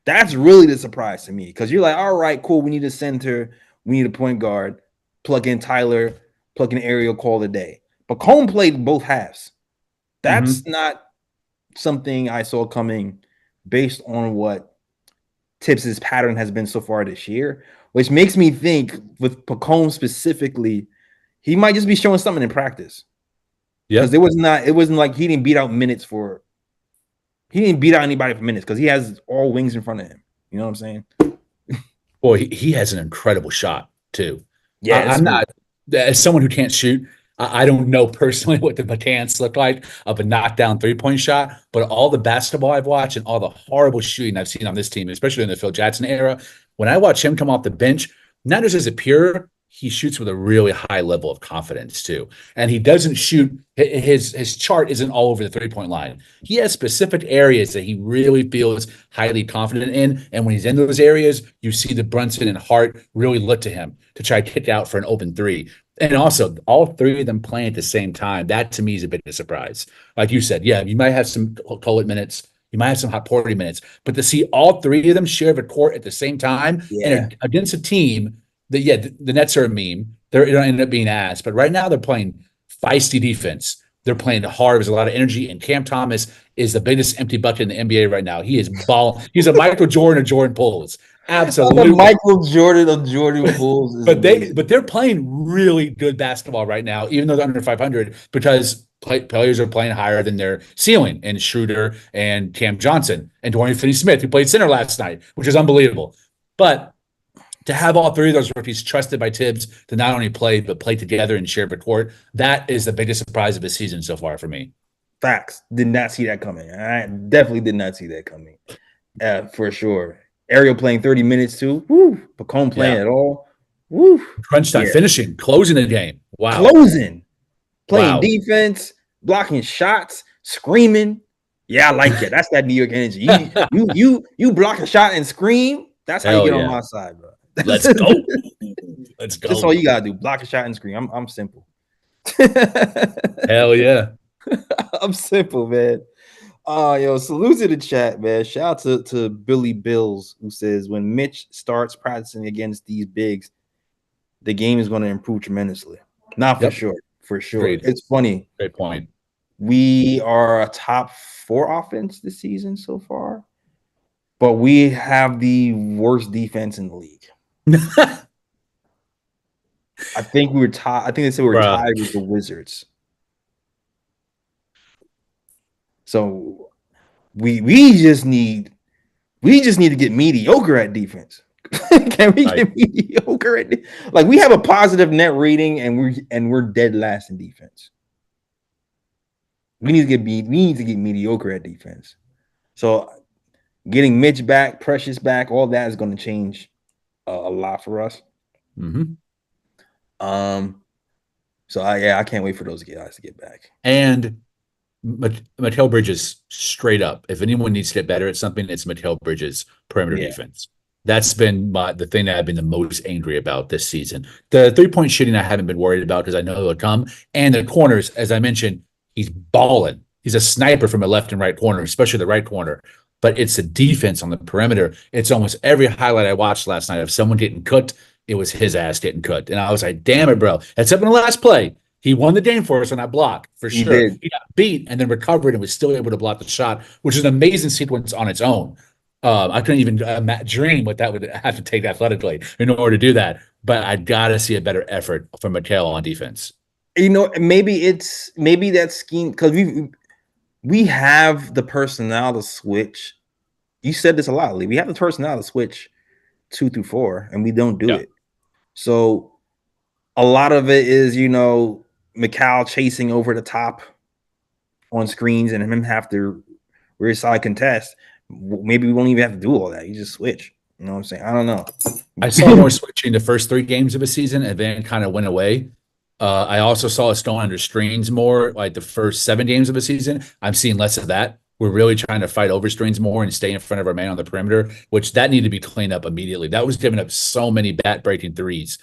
That's really the surprise to me, because you're like, all right, cool, we need a center, we need a point guard, plug in Tyler, plug in Ariel, call it a day. Pacome played both halves. That's not something I saw coming based on what Tibbs' pattern has been so far this year, which makes me think with Pacome specifically, he might just be showing something in practice. Yeah, because it wasn't like he didn't beat out anybody for minutes, because he has all wings in front of him. You know what I'm saying? Boy, he has an incredible shot too. Yeah, I'm not, as someone who can't shoot, I don't know personally what the mechanics look like of a knockdown 3-point shot, but all the basketball I've watched and all the horrible shooting I've seen on this team, especially in the Phil Jackson era, when I watch him come off the bench, not just is it pure, he shoots with a really high level of confidence too. And he doesn't shoot, his chart isn't all over the 3-point line. He has specific areas that he really feels highly confident in. And when he's in those areas, you see the Brunson and Hart really look to him to try to kick out for an open three. And also, all three of them playing at the same time, that to me is a bit of a surprise. Like you said, yeah, you might have some Collet minutes, you might have some Hukporti minutes, but to see all three of them share the court at the same time and against a team that, the Nets are a meme. They're going to end up being ass. But right now they're playing feisty defense. They're playing hard. There's a lot of energy. And Cam Thomas is the biggest empty bucket in the NBA right now. He is ball. He's a Michael Jordan of Jordan Pools. Absolutely. Michael Jordan of Jordan Pools. But they're playing really good basketball right now, even though they're under 500, because players are playing higher than their ceiling. And Schroeder and Cam Johnson and Dorian Finney-Smith, who played center last night, which is unbelievable. But to have all three of those rookies trusted by Tibbs to not only play, but play together and share the court, that is the biggest surprise of the season so far for me. Facts. Did not see that coming. I definitely did not see that coming. For sure. Ariel playing 30 minutes too. Woo. Pacome playing at all. Woo. Crunch time, finishing, closing the game. Wow. Playing defense, blocking shots, screaming. Yeah, I like it. That's that New York energy. You block a shot and scream. That's how you get on my side, bro. Let's go. Let's go. That's all you gotta do. Block a shot and scream. I'm simple. Hell yeah. I'm simple, man. Salute to the chat, man. Shout out to Billy Bills, who says when Mitch starts practicing against these bigs, the game is going to improve tremendously. Not for sure. For sure. Great. It's funny. Great point. We are a top 4 offense this season so far, but we have the worst defense in the league. I think we were tied. I think they said we were tied with the Wizards. So we just need to get mediocre at defense. Can we get mediocre at like we have a positive net rating and we're dead last in defense. We need to get mediocre at defense. So getting Mitch back, Precious back, all that is going to change a lot for us. Mm-hmm. So I can't wait for those guys to get back. And Mikal Bridges, straight up, if anyone needs to get better at something, it's Mikal Bridges' perimeter defense. That's been the thing that I've been the most angry about this season. The 3-point shooting I haven't been worried about because I know it'll come. And the corners, as I mentioned, he's balling. He's a sniper from the left and right corner, especially the right corner. but it's the defense on the perimeter. It's almost every highlight I watched last night of someone getting cooked, it was his ass getting cooked. And I was like, damn it, bro. Except in the last play, he won the game for us on that block, for He sure. did. He got beat and then recovered and was still able to block the shot, which is an amazing sequence on its own. I couldn't even dream what that would have to take athletically in order to do that. But I got to see a better effort from Mikal on defense. Maybe that scheme, because we have the personnel to switch. You said this a lot, Lee. We have the personnel to switch 2 through 4, and we don't do it. So a lot of it is, Mikal chasing over the top on screens and him have to rear side contest. Maybe we won't even have to do all that. You just switch. You know what I'm saying? I don't know. I saw more switching the first 3 games of a season and then kind of went away. I also saw us going under screens more, like the first 7 games of a season. I'm seeing less of that. We're really trying to fight over screens more and stay in front of our man on the perimeter, which that needed to be cleaned up immediately. That was giving up so many bat-breaking threes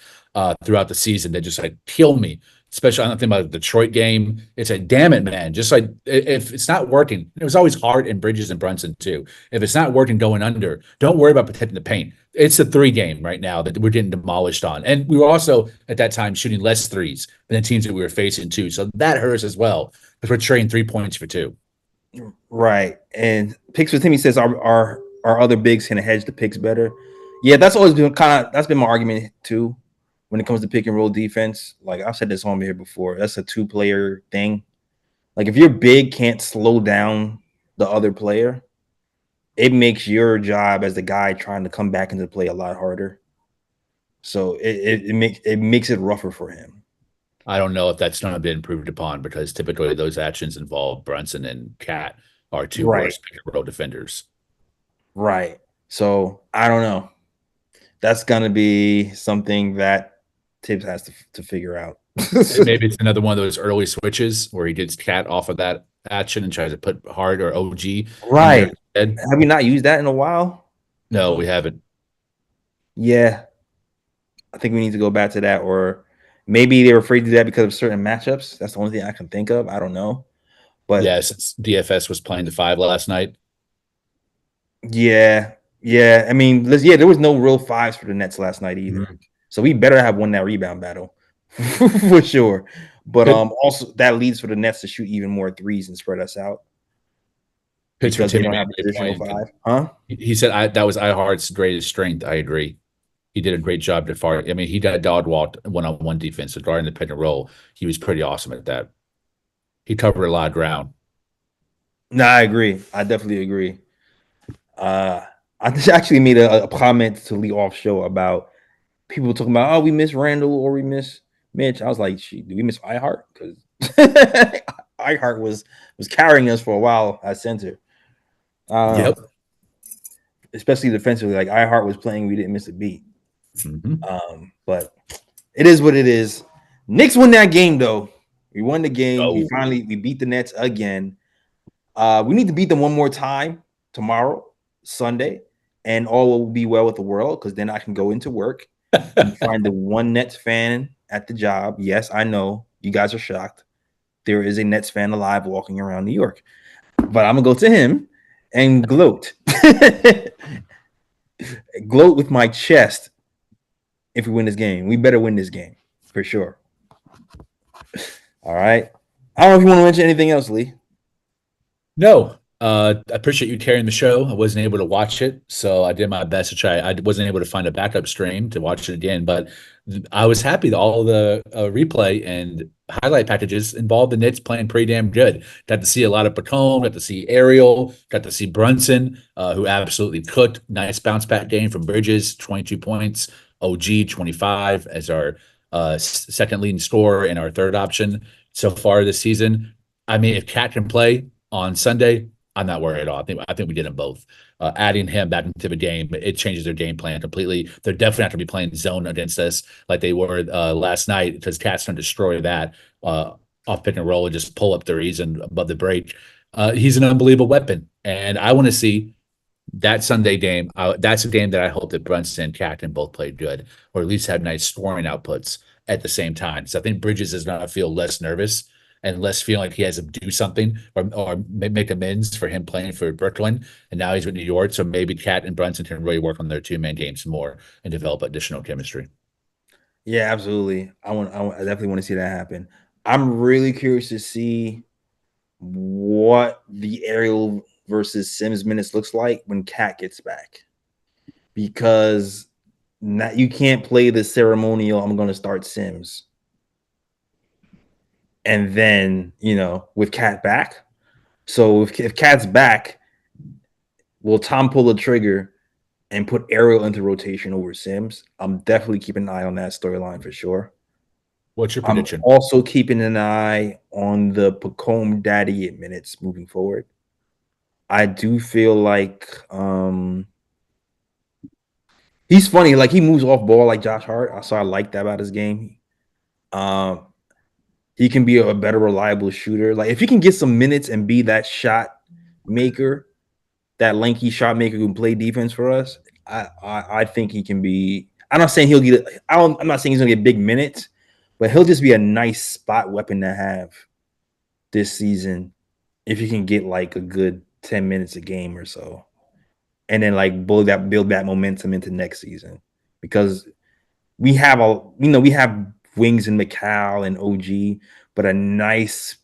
throughout the season that just like kill me. Especially, I don't think about the Detroit game. It's like, damn it, man. Just like if it's not working, it was always Hart and Bridges and Brunson too. If it's not working going under, don't worry about protecting the paint. It's a 3 game right now that we're getting demolished on. And we were also at that time shooting less threes than the teams that we were facing too. So that hurts as well because we're trading 3 points for 2. Right. And picks with Timmy says our other bigs can hedge the picks better. Yeah, that's always been that's been my argument too. When it comes to pick and roll defense, like I've said this on here before, that's a 2-player thing. Like if your big can't slow down the other player, it makes your job as the guy trying to come back into the play a lot harder. So it makes it rougher for him. I don't know if that's not been improved upon because typically those actions involve Brunson and Cat are 2 worst pick and roll defenders. Right. So I don't know. That's gonna be something that Tibbs has to figure out. Maybe it's another one of those early switches where he gets Cat off of that action and tries to put Hard or OG. Right. Have we not used that in a while? No, we haven't. Yeah. I think we need to go back to that, or maybe they were afraid to do that because of certain matchups. That's the only thing I can think of. I don't know. But yeah, since DFS was playing the 5 last night. Yeah. I mean, there was no real 5s for the Nets last night either. Mm-hmm. So we better have won that rebound battle for sure. But also that leads for the Nets to shoot even more 3s and spread us out. Because they don't have a traditional 5. Huh? He said that was iHeart's greatest strength. I agree. He did a great job I mean, he got dog walked one-on-one defense, so guarding the pick and roll. He was pretty awesome at that. He covered a lot of ground. No, I agree. I definitely agree. I actually made a comment to Lee off show about people talking about, oh, we miss Randall or we miss Mitch. I was like, do we miss iHeart? Because iHeart was carrying us for a while at center. Yep. Especially defensively, like iHeart was playing, we didn't miss a beat. Mm-hmm. But it is what it is. Knicks won that game though. We won the game. We beat the Nets again. We need to beat them one more time tomorrow, Sunday, and all will be well with the world because then I can go into work and find the one Nets fan at the job. Yes, I know you guys are shocked. There is a Nets fan alive walking around New York, but I'm gonna go to him and gloat, gloat with my chest. If we win this game, we better win this game for sure. All right. I don't know if you want to mention anything else, Lee. No. I appreciate you carrying the show. I wasn't able to watch it, so I did my best to try. I wasn't able to find a backup stream to watch it again, but I was happy that all the replay and highlight packages involved the Knicks playing pretty damn good. Got to see a lot of Pacone, got to see Ariel, got to see Brunson, who absolutely cooked. Nice bounce back game from Bridges, 22 points. OG, 25 as our second leading scorer and our third option so far this season. I mean, if Cat can play on Sunday, I'm not worried at all. I think we did them both. Adding him back into the game, it changes their game plan completely. They're definitely not going to be playing zone against us like they were last night because Cat's going to destroy that off pick and roll and just pull up threes and above the break. He's an unbelievable weapon, and I want to see that Sunday game. That's a game that I hope that Brunson and Cat can both play good, or at least have nice scoring outputs at the same time. So I think Bridges is going to feel less nervous and less feeling like he has to do something or make amends for him playing for Brooklyn. And now he's with New York. So maybe Cat and Brunson can really work on their two-man games more and develop additional chemistry. Yeah, absolutely. I definitely want to see that happen. I'm really curious to see what the Ariel versus Sims minutes looks like when Cat gets back, because you can't play the ceremonial. I'm going to start Sims, and then with Cat back. So if Cat's back, will Tom pull the trigger and put Ariel into rotation over Sims? I'm definitely keeping an eye on that storyline for sure. What's your I'm prediction? also keeping an eye on the Pacome Daddy minutes moving forward. I do feel like he's funny. Like, he moves off ball like Josh Hart. So I like that about his game. He can be a better reliable shooter. Like, if he can get some minutes and be that shot maker, that lanky shot maker who can play defense for us, I think he can be. I'm not saying he'll get. I'm not saying he's gonna get big minutes, but he'll just be a nice spot weapon to have this season if you can get like a good 10 minutes a game or so, and then like build that momentum into next season, because we have wings in McCall and OG, but a nice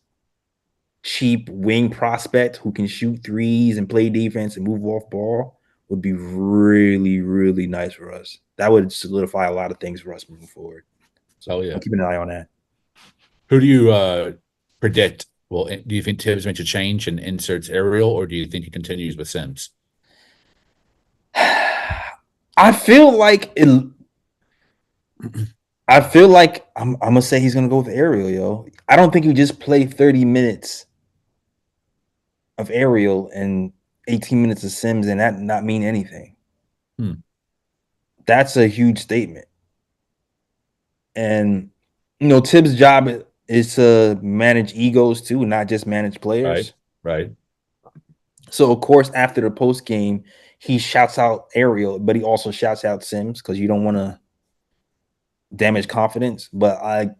cheap wing prospect who can shoot threes and play defense and move off ball would be really, really nice for us. That would solidify a lot of things for us moving forward. So Yeah. I'm keeping an eye on that. Who do you predict? Well, do you think Tibbs makes a change and inserts Ariel, or do you think he continues with Sims? I feel like I'm gonna say he's gonna go with Ariel, yo. I don't think he just play 30 minutes of Ariel and 18 minutes of Sims and that not mean anything. That's a huge statement. And Tibbs' job is to manage egos too, not just manage players. Right. So of course, after the post game, he shouts out Ariel, but he also shouts out Sims because you don't want to damage confidence. But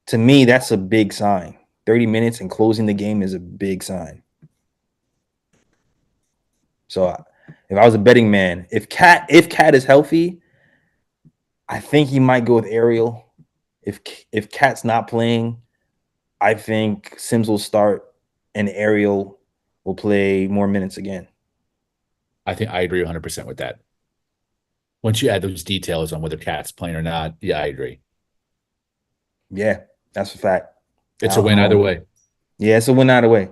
to me, that's a big sign. 30 minutes and closing the game is a big sign. So if I was a betting man, if Cat is healthy, I think he might go with Ariel. If Cat's not playing, I think Sims will start and Ariel will play more minutes again. I think I agree 100% with that. Once you add those details on whether Cat's playing or not, yeah, I agree. Yeah, that's a fact. It's a win either way. Yeah, it's a win either way.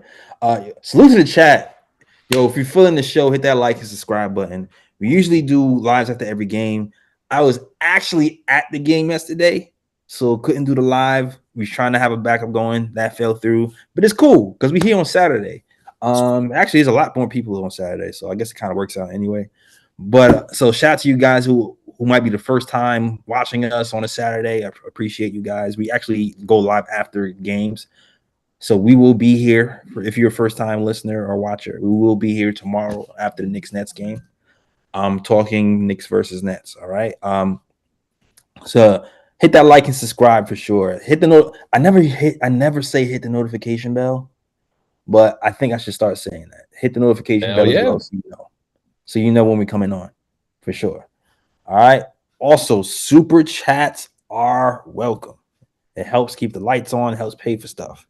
Salute to the chat. Yo, if you're feeling the show, hit that like and subscribe button. We usually do lives after every game. I was actually at the game yesterday, so couldn't do the live. We was trying to have a backup going. That fell through. But it's cool because we're here on Saturday. Actually, there's a lot more people on Saturday, so I guess it kind of works out anyway. But so shout out to you guys who might be the first time watching us on a Saturday. I appreciate you guys. We actually go live after games. So we will be here if you're a first time listener or watcher. We will be here tomorrow after the Knicks Nets game. I'm talking Knicks versus Nets. All right. So hit that like and subscribe for sure. Hit the note. I never say hit the notification bell, but I think I should start saying that. Hit the notification bell as well, so you know when we're coming on for sure. All right. Also, super chats are welcome. It helps keep the lights on, helps pay for stuff.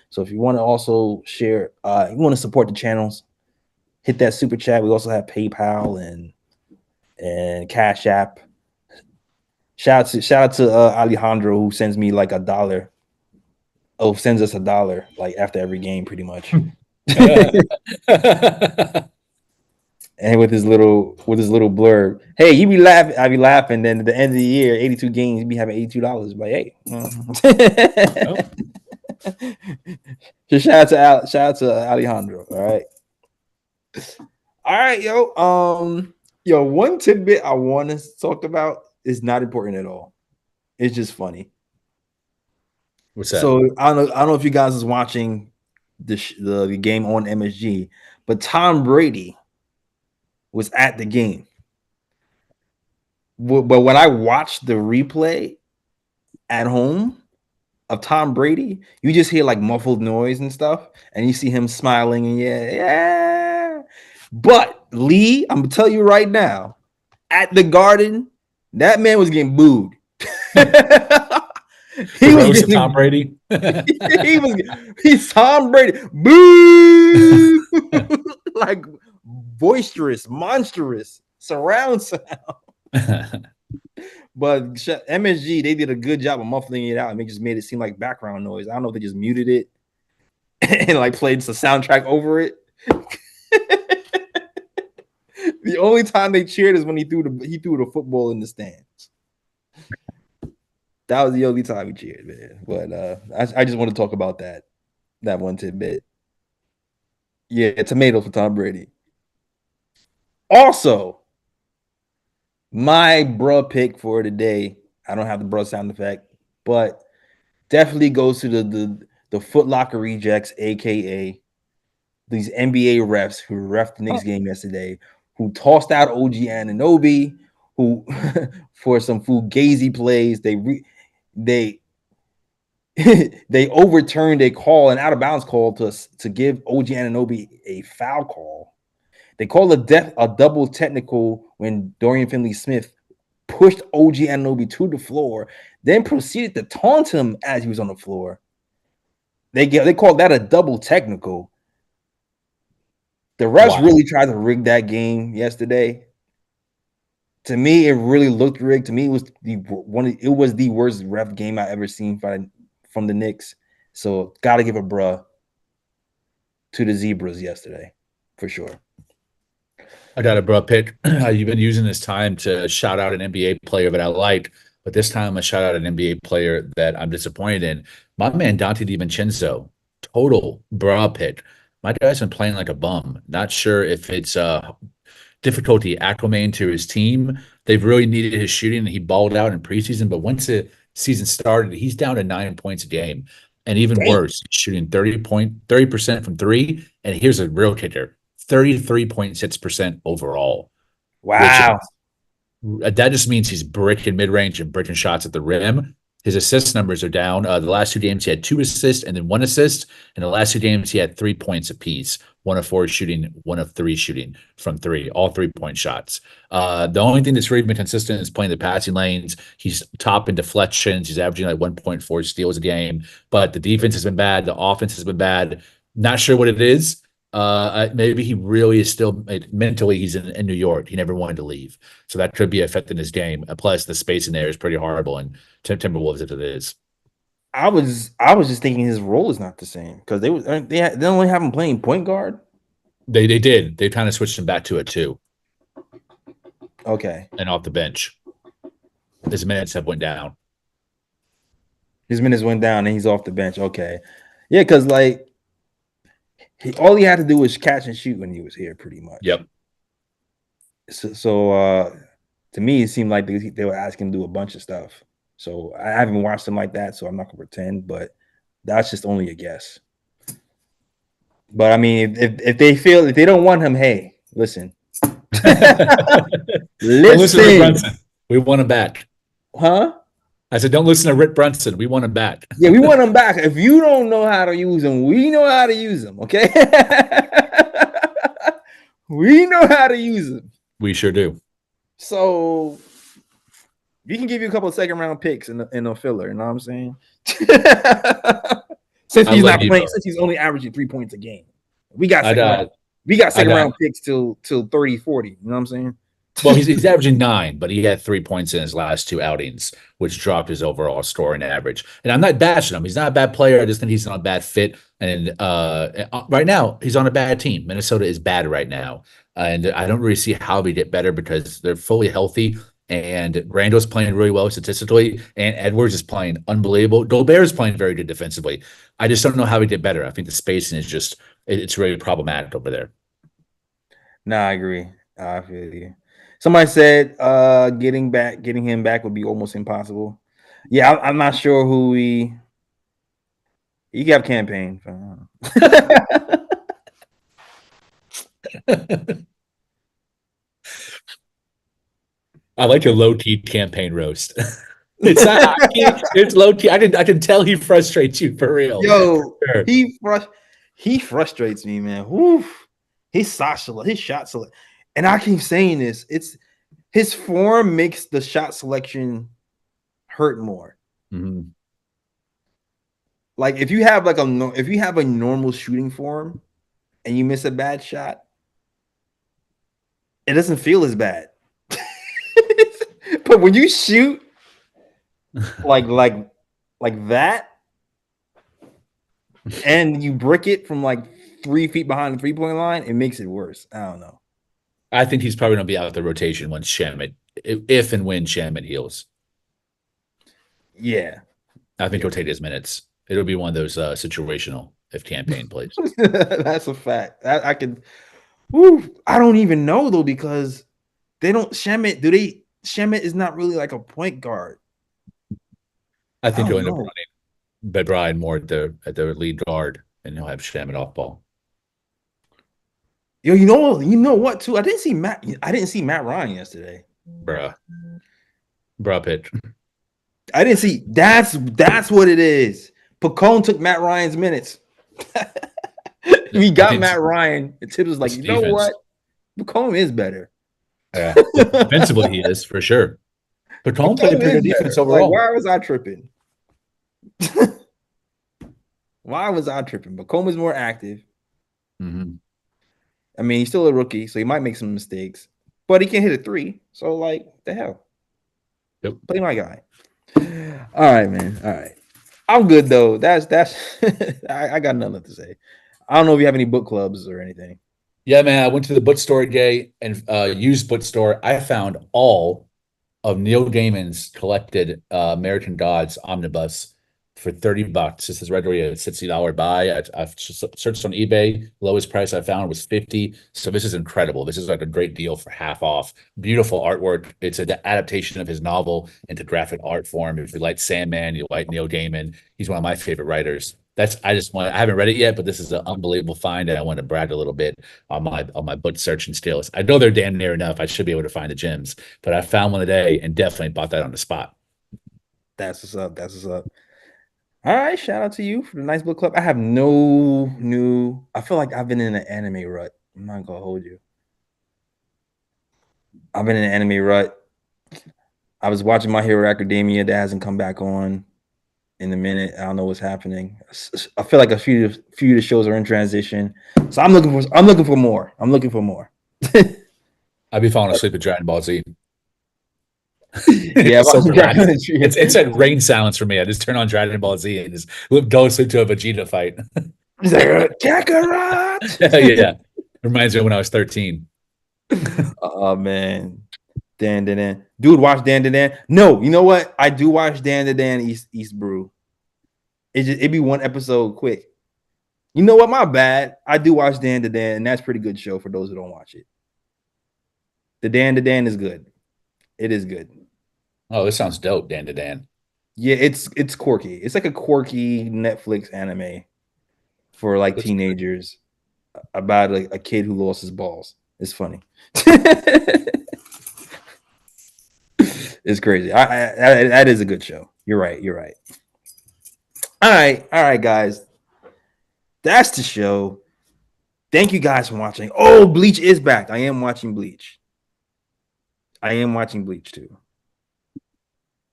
So if you want to also share, you want to support the channels, hit that super chat. We also have PayPal and Cash App. Shout out to Alejandro, who sends me like $1. Oh, sends us $1 like after every game, pretty much. And with his little blurb, hey, you be laughing, I be laughing. Then at the end of the year, 82 games, you be having $82. Like, hey. Just shout out to Alejandro. All right, yo. One tidbit I want to talk about is not important at all. It's just funny. What's that? So I don't know if you guys is watching the game on MSG, but Tom Brady was at the game. But when I watched the replay at home, of Tom Brady, you just hear like muffled noise and stuff, and you see him smiling and yeah. But Lee, I'm gonna tell you right now, at the Garden, that man was getting booed. He was getting Tom Brady. He's Tom Brady. Boo! Like boisterous, monstrous surround sound. But MSG, they did a good job of muffling it out and they just made it seem like background noise. I don't know if they just muted it and like played the soundtrack over it. The only time they cheered is when he threw the football in the stands. That was the only time he cheered, man. But I just want to talk about that one tidbit. Yeah, tomato for Tom Brady. Also, my bruh pick for today. I don't have the bruh sound effect, but definitely goes to the Foot Locker rejects, aka these NBA refs who ref the Knicks game yesterday, who tossed out OG Anunoby, who for some fugazi plays, they overturned a call, an out of bounds call to give OG Anunoby a foul call. They called a double technical when Dorian Finley-Smith pushed OG Anunoby to the floor, then proceeded to taunt him as he was on the floor. They called that a double technical. The refs really tried to rig that game yesterday. To me, it really looked rigged. To me, it was the worst ref game I ever seen from the Knicks. So, gotta give a bruh to the Zebras yesterday, for sure. I got a bruh pick. You've been using this time to shout out an NBA player that I like, but this time I shout out an NBA player that I'm disappointed in. My man Dante DiVincenzo, total bruh pick. My guy's been playing like a bum. Not sure if it's difficulty acclimating to his team. They've really needed his shooting, and he balled out in preseason. But once the season started, he's down to 9 points a game, and even worse, shooting 30% from three. And here's a real kicker: 33.6% overall. Wow. That just means he's bricking mid-range and bricking shots at the rim. His assist numbers are down. The last 2 games, he had 2 assists and then 1 assist. In the last 2 games, he had 3 points apiece. 1 of 4 shooting, 1 of 3 shooting from 3, all 3-point shots. The only thing that's really been consistent is playing the passing lanes. He's top in deflections. He's averaging like 1.4 steals a game. But the defense has been bad. The offense has been bad. Not sure what it is. Maybe he really is still mentally. He's in New York. He never wanted to leave, so that could be affecting his game. Plus, the space in there is pretty horrible, and Timberwolves as it is. I was just thinking his role is not the same because they only have him playing point guard. They did. They kind of switched him back to it too. Okay, and off the bench, his minutes have went down. His minutes went down, and he's off the bench. Okay, yeah, because like. All he had to do was catch and shoot when he was here, pretty much. Yep. So to me, it seemed like they were asking him to do a bunch of stuff. So I haven't watched him like that, so I'm not gonna pretend, but that's just only a guess. But I mean, if they don't want him, hey, listen. Listen to Brunson. We want him back. Huh? I said, don't listen to Rick Brunson. We want him back. Yeah, we want him back. If you don't know how to use him, we know how to use him, okay? We know how to use him. We sure do. So we can give you a couple of second-round picks in a filler, you know what I'm saying? Since he's only averaging 3 points a game. We got second-round picks till 30, 40, you know what I'm saying? Well, he's averaging 9, but he had 3 points in his last 2 outings, which dropped his overall scoring average. And I'm not bashing him. He's not a bad player. I just think he's on a bad fit. And right now, he's on a bad team. Minnesota is bad right now. And I don't really see how they get better because they're fully healthy. And Randall's playing really well statistically. And Edwards is playing unbelievable. Gobert is playing very good defensively. I just don't know how we get better. I think the spacing is just – it's really problematic over there. No, I agree. I feel you. Somebody said getting him back would be almost impossible. Yeah, I'm not sure who he got campaign. I like a low-key campaign roast. It's not hockey. It's low key. I can tell he frustrates you for real. Yo, For sure. he frustrates me, man. Woo. His shot select, and I keep saying this. It's his form makes the shot selection hurt more. Mm-hmm. Like if you have a normal shooting form and you miss a bad shot, it doesn't feel as bad. But when you shoot like that, and you brick it from like 3 feet behind the 3-point line, it makes it worse. I don't know. I think he's probably going to be out of the rotation when Shamet, if and when Shamet heals. Yeah, I think he'll take his minutes. It'll be one of those situational if campaign plays. that's a fact. I can. Woo, I don't even know though because they don't Shamet. Shamet is not really like a point guard. I think I he'll don't end up know. running Brian more at the lead guard, and he'll have Shamet off ball. Yo, you know what too? I didn't see Matt Ryan yesterday. Bruh pitch. I didn't see. That's what it is. Pacone took Matt Ryan's minutes. We got Matt Ryan. And Tibbs was like, you know what? Pacone is better. Yeah, defensively he is for sure. Pacone played pretty good defense overall. Like, why was I tripping? Why was I tripping? Pacone was more active. Mm-hmm. I mean, he's still a rookie, so he might make some mistakes, but he can hit a 3. So, like, the hell? Yep. Play my guy. All right, man. All right. I'm good though. That's I got nothing to say. I don't know if you have any book clubs or anything. Yeah, man. I went to the bookstore today and used bookstore. I found all of Neil Gaiman's collected American Gods omnibus for $30. This is right where a $60 buy. I've searched on eBay. Lowest price I found was $50. So this is incredible. This is like a great deal for half off. Beautiful artwork. It's an adaptation of his novel into graphic art form. If you like Sandman, you like Neil Gaiman. He's one of my favorite writers. I haven't read it yet, but this is an unbelievable find, and I want to brag a little bit on my book searching skills. I know they're damn near enough. I should be able to find the gems, but I found one today and definitely bought that on the spot. That's what's up. That's what's up. All right, shout out to you for the nice book club. I have no new. I feel like I've been in an anime rut. I'm not gonna hold you. I've been in an anime rut. I was watching My Hero Academia. That hasn't come back on in a minute. I don't know what's happening. I feel like a few of the shows are in transition. So I'm looking for more. I'd be falling asleep with Dragon Ball Z. Yeah, it's like rain silence for me. I just turn on Dragon Ball Z and just go into a Vegeta fight. He's like, Kakarot. Yeah. Reminds me of when I was 13. Oh man. Dan. Dude, watch Dan. No, you know what? I do watch Dan East Brew. It'd be one episode quick. You know what? My bad. I do watch Dan, and that's a pretty good show for those who don't watch it. The Dan is good. It is good. Oh, this sounds dope, Dan. Yeah, it's quirky. It's like a quirky Netflix anime for like teenagers about a kid who lost his balls. It's funny. It's crazy. That is a good show. You're right. All right, guys. That's the show. Thank you guys for watching. Oh, Bleach is back. I am watching Bleach too.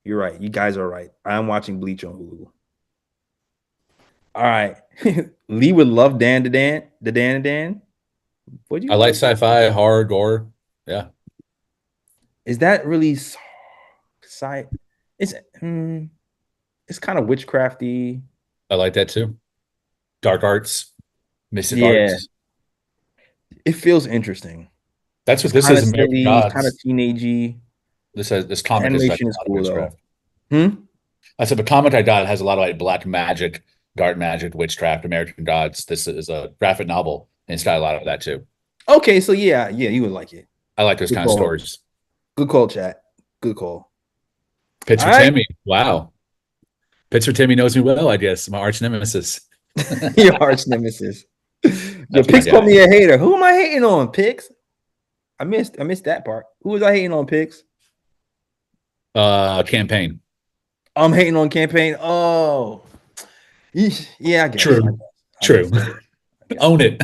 You're right. You guys are right. I am watching Bleach on Hulu. All right. Lee would love Dan. I like sci-fi, horror, gore. Yeah. Is that really it's kind of witchcrafty. I like that too. Dark arts, mystic arts. It feels interesting. That's what this is. Silly, kind of teenagey. This comic animation is cool though. I said the comic I got has a lot of like black magic, dark magic, witchcraft, American Gods. This is a graphic novel, and it's got a lot of that too. Okay, so yeah, you would like it. I like those kind of stories. Good call, chat. Good call. Pitch for Timmy. Wow. Pitch for Timmy knows me well, I guess. My arch nemesis. Your arch nemesis. Your Pix called me a hater. Who am I hating on, Pix? I missed that part. Who was I hating on, Pix? Campaign. I'm hating on campaign. Oh, yeah, I guess. True. I True. guess. Own it.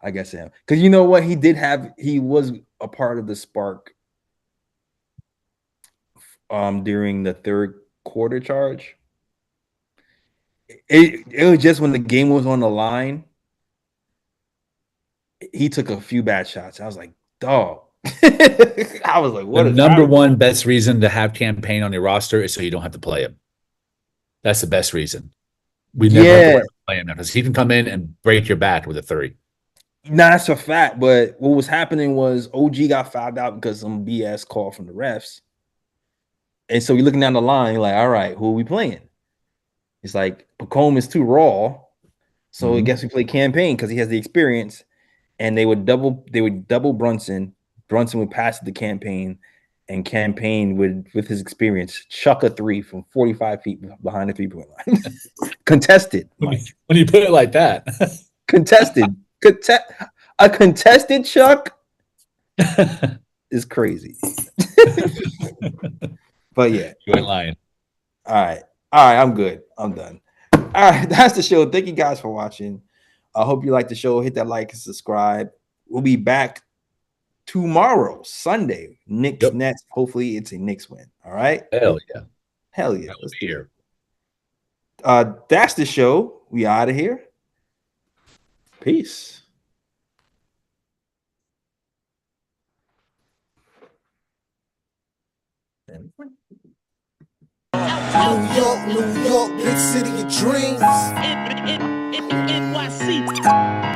I guess I am. Because you know what? He was a part of the spark during the third quarter charge. It was just when the game was on the line, he took a few bad shots. I was like, dog. I was like, The what is number happening? one best reason to have campaign on your roster is so you don't have to play him. That's the best reason. We never have to worry about playing him because he can come in and break your back with a 3. Nah, that's a fact. But what was happening was OG got fouled out because some BS call from the refs. And so you're looking down the line, you're like, all right, who are we playing? It's like Pacome is too raw. So I guess we play campaign because he has the experience. And they would double Brunson. Brunson would pass the campaign, and campaign would, with his experience, chuck a 3 from 45 feet behind the 3-point line. Contested. When you put it like that. Contested. A contested chuck is crazy. But yeah. You ain't lying. All right. I'm good. I'm done. All right. That's the show. Thank you guys for watching. I hope you like the show. Hit that like and subscribe. We'll be back tomorrow, Sunday. Knicks Nets. Hopefully it's a Knicks win. All right. Hell yeah. Let's do it. That's the show. We out of here. Peace. New York, big city of dreams. NYC.